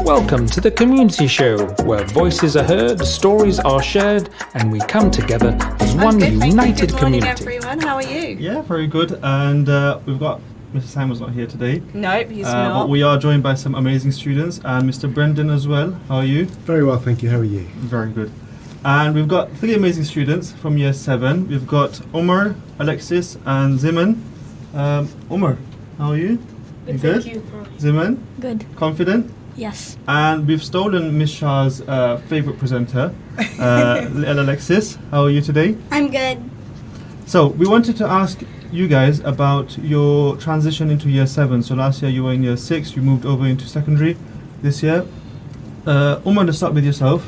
Welcome to the Community Show, where voices are heard, stories are shared, and we come together as one united Good community. morning, everyone. How are you? Yeah, very good. And we've got Mr. Simon's not here today. Nope, he's But not. we are joined by some amazing students, and Mr. Brendan as well. How are you? Very well, thank you. How are you? Very good. And we've got three amazing students from Year 7. We've got Omar, Alexis, and Ziman. Omar, how are you? Good, good? thank you. Ziman, Good. confident? Yes. And we've stolen Miss Shah's favourite presenter, little Alexis. How are you today? I'm good. So we wanted to ask you guys about your transition into Year 7. So last year you were in Year 6, you moved over into secondary this year. Umar, to start with yourself,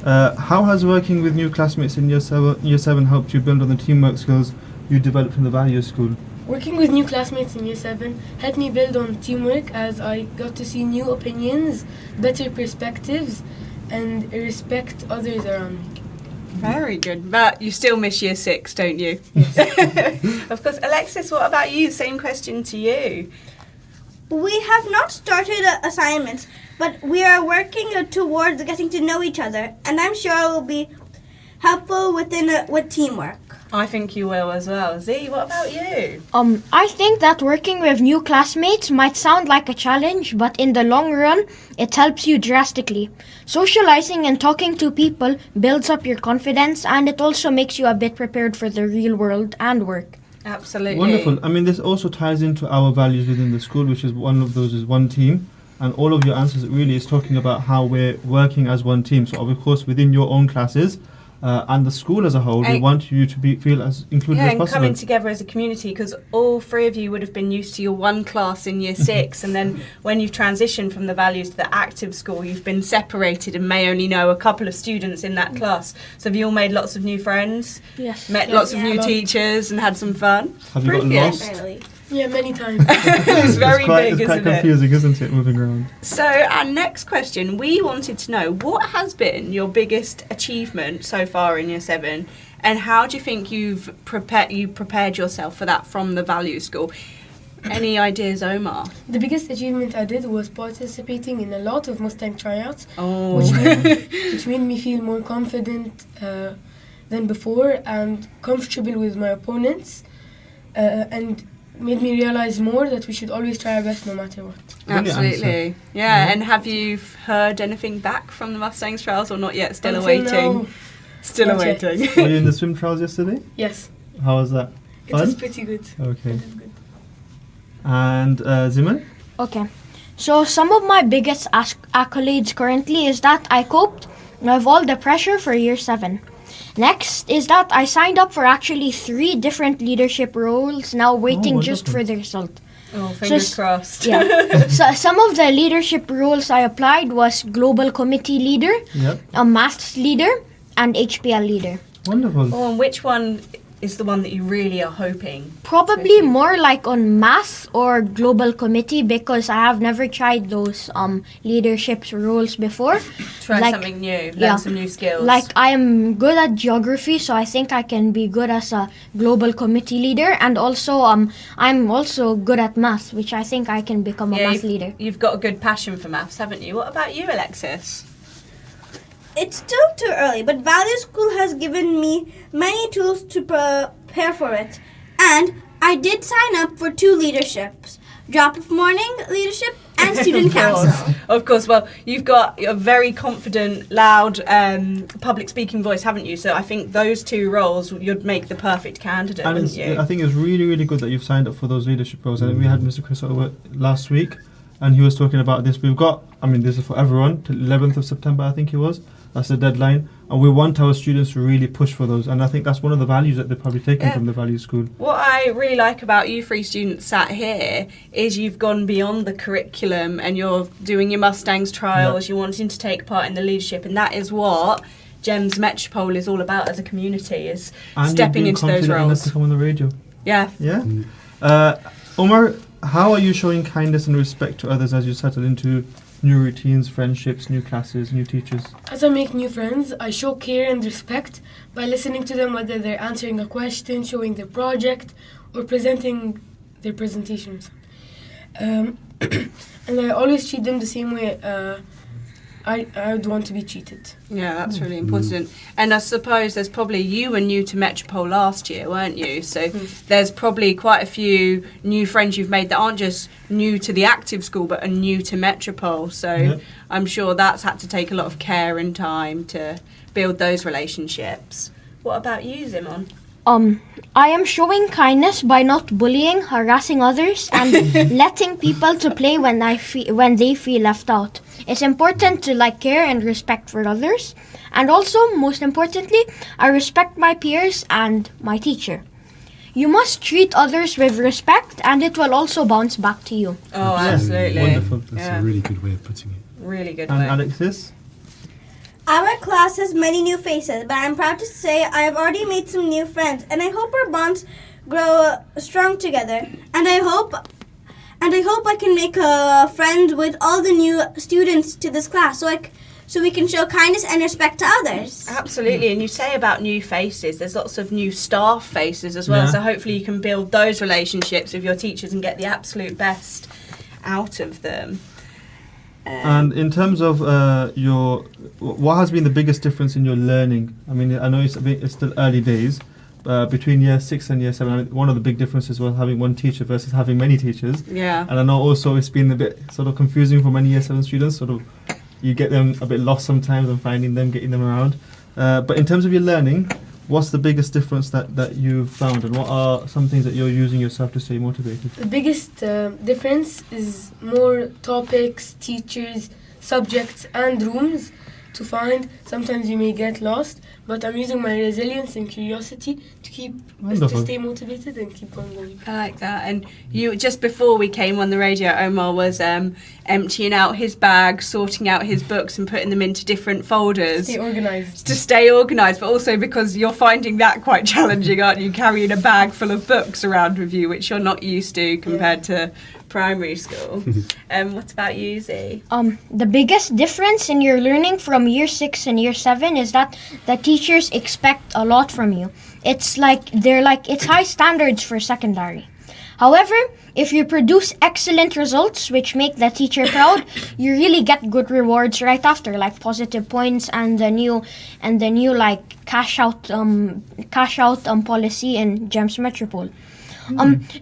how has working with new classmates in Year 7 helped you build on the teamwork skills you developed in the Values School? Working with new classmates in Year 7 helped me build on teamwork as I got to see new opinions, better perspectives, and respect others around me. Very good. But you still miss Year 6, don't you? Of course. Alexis, what about you? Same question to you. We have not started assignments, but we are working towards getting to know each other, and I'm sure it will be helpful with teamwork. I think you will as well. Z, what about you? I think that working with new classmates might sound like a challenge, but in the long run, it helps you drastically. Socializing and talking to people builds up your confidence, and it also makes you a bit prepared for the real world and work. Absolutely. Wonderful. I mean, this also ties into our values within the school, which is one of those is one team. And all of your answers really is talking about how we're working as one team. So, of course, within your own classes, and the school as a whole, we want you to feel as included as and possible. coming together as a community, because all three of you would have been used to your one class in Year 6, and then when you've transitioned from the values to the active school, you've been separated and may only know a couple of students in that class. So have you all made lots of new friends? Yes. Met lots of new teachers and had some fun? Have you got Brilliant. lost? Yeah, many times. It's very big, it's quite isn't it? confusing, isn't it, moving around? So our next question, we wanted to know, what has been your biggest achievement so far in Year 7, and how do you think you've prepared yourself for that from the value school? Any ideas, Omar? The biggest achievement I did was participating in a lot of Mustang tryouts, Oh, which made me feel more confident than before and comfortable with my opponents, and made me realize more that we should always try our best no matter what. Brilliant absolutely. answer. Yeah, and have you heard anything back from the Mustangs trials or not yet? Still Until awaiting. now, Still not yet. awaiting. Were you in the swim trials yesterday? Yes, How was that? it was Fun? pretty good. Okay. It was good. And Ziman? Okay. So some of my biggest accolades currently is that I coped with all the pressure for Year 7. Next is that I signed up for actually 3 different leadership roles, now waiting just wonderful. for the result. Oh, fingers So- crossed. Yeah. So some of the leadership roles I applied was Global Committee Leader, Yep. a Maths Leader, and HPL Leader. Wonderful. Oh, and which one is the one that you really are hoping? Probably more like on Math or Global Committee because I have never tried those leadership roles before. Try Like- something new, learn yeah. some new skills. Like I am good at geography, so I think I can be good as a Global Committee Leader, and also I'm also good at Math, which I think I can become a Math Leader. You've got a good passion for maths, haven't you? What about you, Alexis? It's still too early, but Value School has given me many tools to prepare for it. And I did sign up for 2 leaderships, Drop-Off Morning Leadership and Student Council. Of course. Well, you've got a very confident, loud public speaking voice, haven't you? So I think those 2 roles, you'd make the perfect candidate, And wouldn't you? I think it's really, really good that you've signed up for those leadership roles. And we had Mr. Chris over last week, and he was talking about this. We've got, I mean, this is for everyone, till 11th of September, I think it was. That's the deadline. And we want our students to really push for those. And I think that's one of the values that they're probably taking Yeah. from the Value School. What I really like about you 3 students sat here is you've gone beyond the curriculum and you're doing your Mustangs trials, you're wanting to take part in the leadership, and that is what GEMS Metropole is all about as a community, is And stepping you're into those confident enough roles. to come on the radio. Yeah. Yeah? Omar, how are you showing kindness and respect to others as you settle into new routines, friendships, new classes, new teachers? As I make new friends, I show care and respect by listening to them, whether they're answering a question, showing their project, or presenting their presentations. And I always treat them the same way I would want to be treated. Yeah, that's really important. And I suppose there's probably, you were new to Metropole last year, weren't you? So there's probably quite a few new friends you've made that aren't just new to the active school, but are new to Metropole. So Yeah. I'm sure that's had to take a lot of care and time to build those relationships. What about you, Zimon? I am showing kindness by not bullying, harassing others, and letting people to play when they feel left out. It's important to like care and respect for others, and also, most importantly, I respect my peers and my teacher. You must treat others with respect, and it will also bounce back to you. Oh, Yeah, absolutely. wonderful. That's Yeah. a really good way of putting it. Really good And way. Alexis? Our class has many new faces, but I'm proud to say I have already made some new friends, and I hope our bonds grow strong together. And I hope I can make a friend with all the new students to this class, so we can show kindness and respect to others. Absolutely, and you say about new faces, there's lots of new staff faces as well, Yeah. so hopefully you can build those relationships with your teachers and get the absolute best out of them. And in terms of what has been the biggest difference in your learning? I mean, I know it's still early days, between year 6 and year 7. I mean, one of the big differences was having one teacher versus having many teachers. Yeah. And I know also it's been a bit sort of confusing for many year 7 students. Sort of, you get them a bit lost sometimes and finding them, getting them around. But in terms of your learning, what's the biggest difference that you've found, and what are some things that you're using yourself to stay motivated? The biggest difference is more topics, teachers, subjects, and rooms to find. Sometimes you may get lost, but I'm using my resilience and curiosity to Wonderful. stay motivated and keep on going. I like that. And you, just before we came on the radio, Omar was emptying out his bag, sorting out his books and putting them into different folders. Stay organized. To stay organised, but also because you're finding that quite challenging, aren't you? Carrying a bag full of books around with you, which you're not used to compared to primary school. What about you, Z? The biggest difference in your learning from year 6 and year 7 is that the teachers expect a lot from you. It's high standards for secondary. However, if you produce excellent results which make the teacher proud, you really get good rewards right after, like positive points and the new like cash out policy in GEMS Metropole.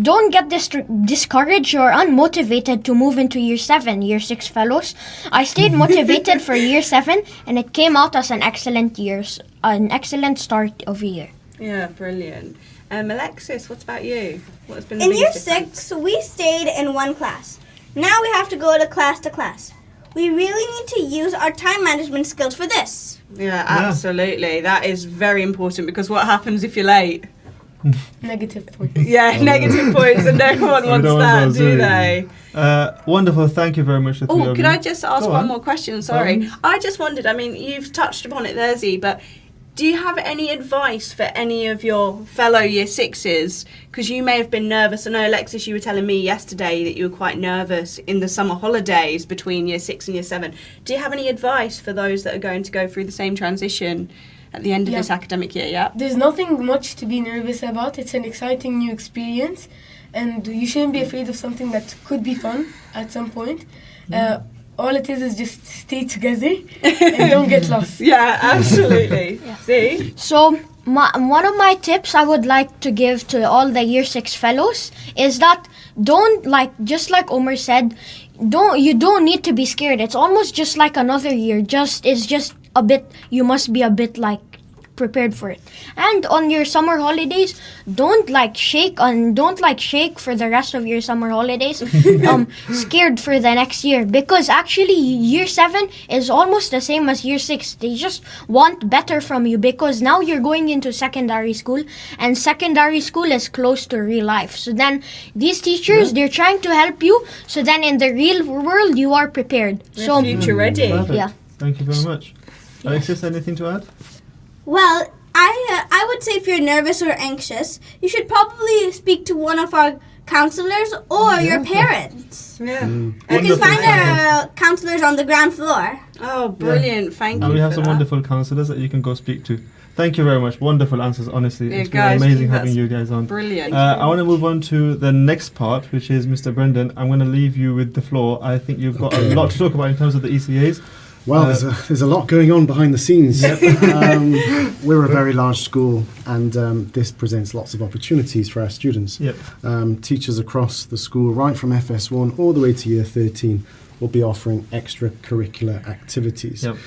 Don't get discouraged or unmotivated to move into year 7, year 6 fellows. I stayed motivated for year 7 and it came out as an excellent start of a year. Yeah, brilliant. Alexis, what about you? What's been the In year biggest difference? 6, we stayed in one class. Now we have to go to class. We really need to use our time management skills for this. Yeah, absolutely. That is very important, because what happens if you're late? Negative points. Yeah, negative points, and no one wants don't want that, those, do do they? Wonderful, thank you very much. the three Oh, of could you. I just ask Go one on. more question? Sorry. on. I just wondered, I mean, you've touched upon it there, Z, but do you have any advice for any of your fellow year 6s? Because you may have been nervous. I know, Alexis, you were telling me yesterday that you were quite nervous in the summer holidays between year 6 and year 7. Do you have any advice for those that are going to go through the same transition at the end of Yeah. this academic year? Yeah. There's nothing much to be nervous about. It's an exciting new experience, and you shouldn't be afraid of something that could be fun at some point. All it is just stay together and don't get lost. Yeah, absolutely. See? So one of my tips I would like to give to all the year 6 fellows is that just like Omar said, you don't need to be scared. It's almost just like another year. You must be a bit like prepared for it. And on your summer holidays, don't shake for the rest of your summer holidays scared for the next year, because actually year 7 is almost the same as year 6. They just want better from you, because now you're going into secondary school, and secondary school is close to real life. So then these teachers, they're trying to help you, so then in the real world you are prepared. So Future ready. Perfect. Yeah. Thank you very much. Alexis, anything to add? Well, I would say if you're nervous or anxious, you should probably speak to one of our counselors or your parents. Yeah. You Wonderful. can find our counselors on the ground floor. Oh, brilliant. Thank you And we have for some that. wonderful counsellors that you can go speak to. Thank you very much. Wonderful answers, honestly. Yeah, It's been guys, amazing that's having you guys on. Brilliant. I want to move on to the next part, which is Mr. Brendan. I'm going to leave you with the floor. I think you've got a lot to talk about in terms of the ECAs. Well, there's a lot going on behind the scenes. We're a very large school, and this presents lots of opportunities for our students. Yep. Teachers across the school, right from FS1 all the way to Year 13, will be offering extracurricular activities. Yep.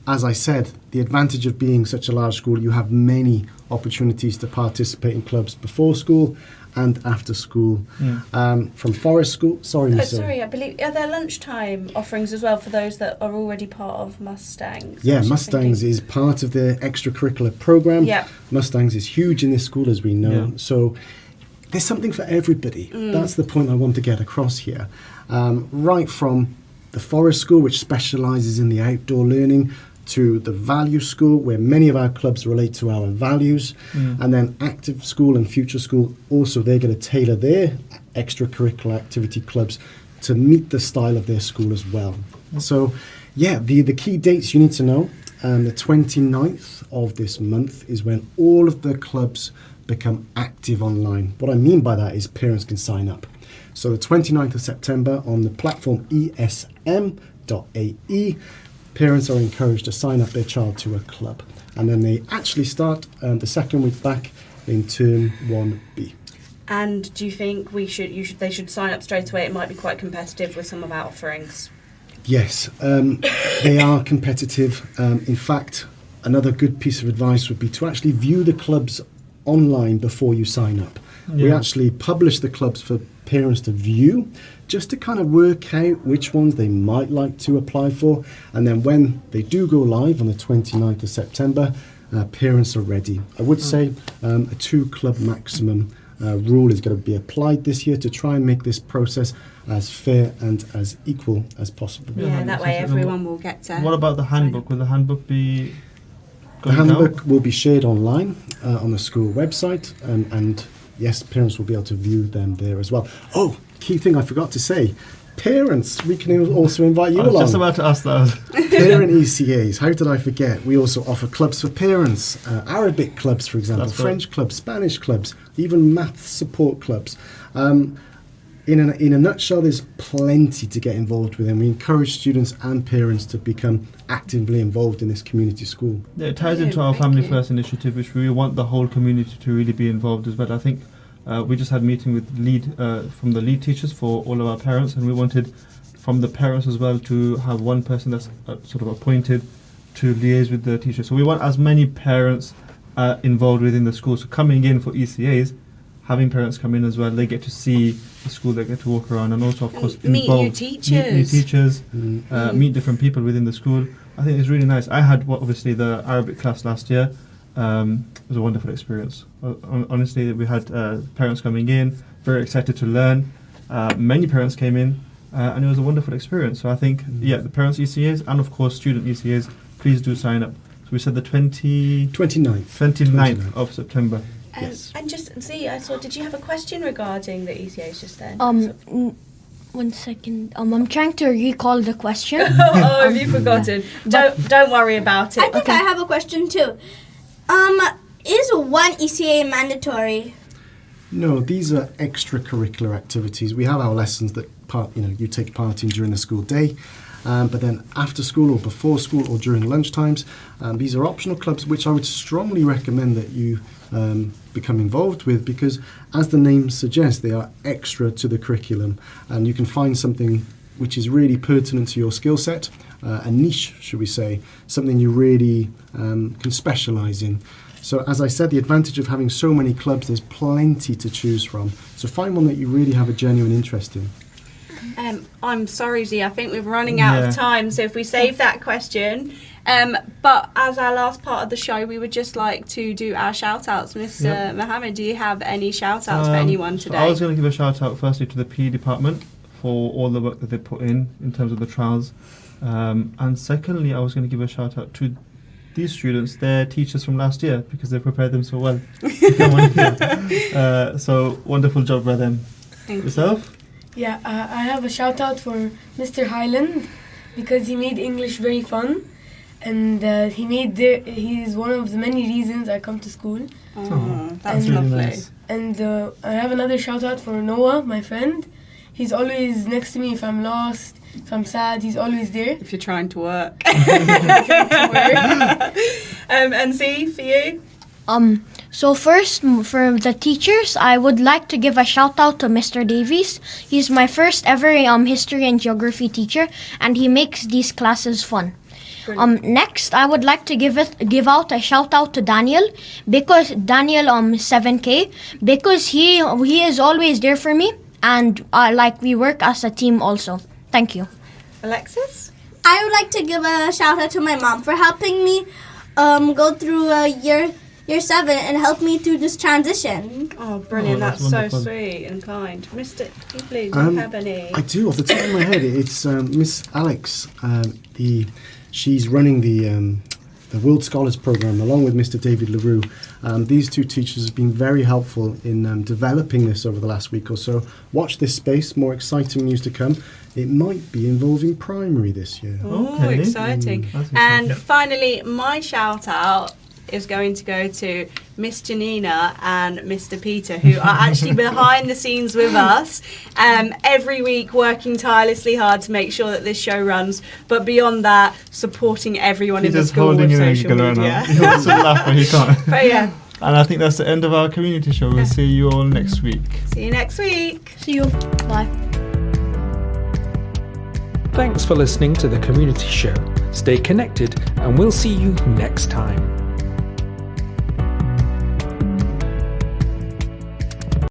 As I said, the advantage of being such a large school, you have many opportunities to participate in clubs before school and after school. From Forest School, I believe, are there lunchtime offerings as well for those that are already part of Mustangs? Yeah, Mustangs is part of the extracurricular program. Yeah. Mustangs is huge in this school, as we know. Yeah. So there's something for everybody. That's the point I want to get across here. Right from the Forest School, which specialises in the outdoor learning, to the Value School, where many of our clubs relate to our values, and then Active School and Future School, also they're going to tailor their extracurricular activity clubs to meet the style of their school as well. So, yeah, the key dates you need to know, the 29th of this month is when all of the clubs become active online. What I mean by that is parents can sign up. So the 29th of September on the platform esm.ae, parents are encouraged to sign up their child to a club, and then they actually start the second week back in term 1B. And do you think they should sign up straight away? It might be quite competitive with some of our offerings. Yes, they are competitive. In fact, another good piece of advice would be to actually view the clubs online before you sign up. We actually publish the clubs for parents to view, just to kind of work out which ones they might like to apply for. And then when they do go live on the 29th of September, parents are ready. I would say a 2-club maximum rule is going to be applied this year to try and make this process as fair and as equal as possible. Yeah, that way everyone will get to... What about the handbook? Will the handbook be The handbook will be shared online on the school website, and yes, parents will be able to view them there as well. Oh, key thing I forgot to say. Parents, we can also invite you I was along. just about to ask that. Parent ECAs, how did I forget? We also offer clubs for parents, Arabic clubs, for example, That's right. French clubs, Spanish clubs, even maths support clubs. In a nutshell, there's plenty to get involved with, and we encourage students and parents to become actively involved in this community school. Yeah, it ties into our Thank Family you. First initiative, which we want the whole community to really be involved as well. I think we just had a meeting with from the lead teachers for all of our parents, and we wanted from the parents as well to have one person that's sort of appointed to liaise with the teacher. So we want as many parents involved within the school. So coming in for ECAs, having parents come in as well, they get to see the school, they get to walk around, and also of course Meet new involve teachers. meet new teachers, meet different people within the school. I think it's really nice. I had obviously the Arabic class last year. It was a wonderful experience. Honestly, we had parents coming in, very excited to learn. Many parents came in, and it was a wonderful experience. So I think, the parents ECAs and of course student ECAs, please do sign up. So we said the 29th 29th. of September. Yes. And just see, I saw. Did you have a question regarding the ECAs just then? 1 second. I'm trying to recall the question. Oh, have you forgotten? Don't worry about it. I think I have a question too. Is one ECA mandatory? No, these are extracurricular activities. We have our lessons that you take part in during the school day, but then after school or before school or during lunchtimes, these are optional clubs which I would strongly recommend that you become involved with, because as the name suggests, they are extra to the curriculum, and you can find something which is really pertinent to your skill set, a niche, should we say, something you really can specialise in. So as I said, the advantage of having so many clubs, there's plenty to choose from. So find one that you really have a genuine interest in. I'm sorry, Zee, I think we're running out of time, so if we save that question. But as our last part of the show, we would just like to do our shout-outs. Mr. Mohammed, do you have any shout-outs for anyone So today? I was going to give a shout out firstly to the PE department for all the work that they put in terms of the trials. And secondly, I was going to give a shout out to these students, their teachers from last year, because they prepared them so well to come on here. So wonderful job by them. Thank Yourself? Yeah, I have a shout out for Mr. Highland because he made English very fun, and he's one of the many reasons I come to school. Oh, that's That's really lovely. nice. And I have another shout out for Noah, my friend. He's always next to me if I'm lost, if I'm sad. He's always there. If you're trying to work. To work. And C, for you? So first, for the teachers, I would like to give a shout out to Mr. Davies. He's my first ever history and geography teacher, and he makes these classes fun. Next, I would like to give out a shout out to Daniel, because Daniel 7K, because he is always there for me, and like we work as a team also. Thank you. Alexis? I would like to give a shout out to my mom for helping me go through year 7 and help me through this transition. Oh, brilliant. Oh, that's that's so wonderful. sweet and kind. Mr. Please, do you have any? I do, off the top of my head. It's Miss Alex. She's running the World Scholars Program along with Mr. David LaRue. These two teachers have been very helpful in developing this over the last week or so. Watch this space, more exciting news to come. It might be involving primary this year. Oh, Okay. exciting. That's And exciting. finally, my shout out is going to go to Miss Janina and Mr. Peter, who are actually behind the scenes with us every week, working tirelessly hard to make sure that this show runs. But beyond that, supporting everyone in the He's just school holding with your social ankle right media. now. He wants to laugh, but he can't. But yeah, And I think that's the end of our community show. We'll see you all next week. see you next week. See you. Bye. Thanks for listening to the Community Show. Stay connected, and we'll see you next time.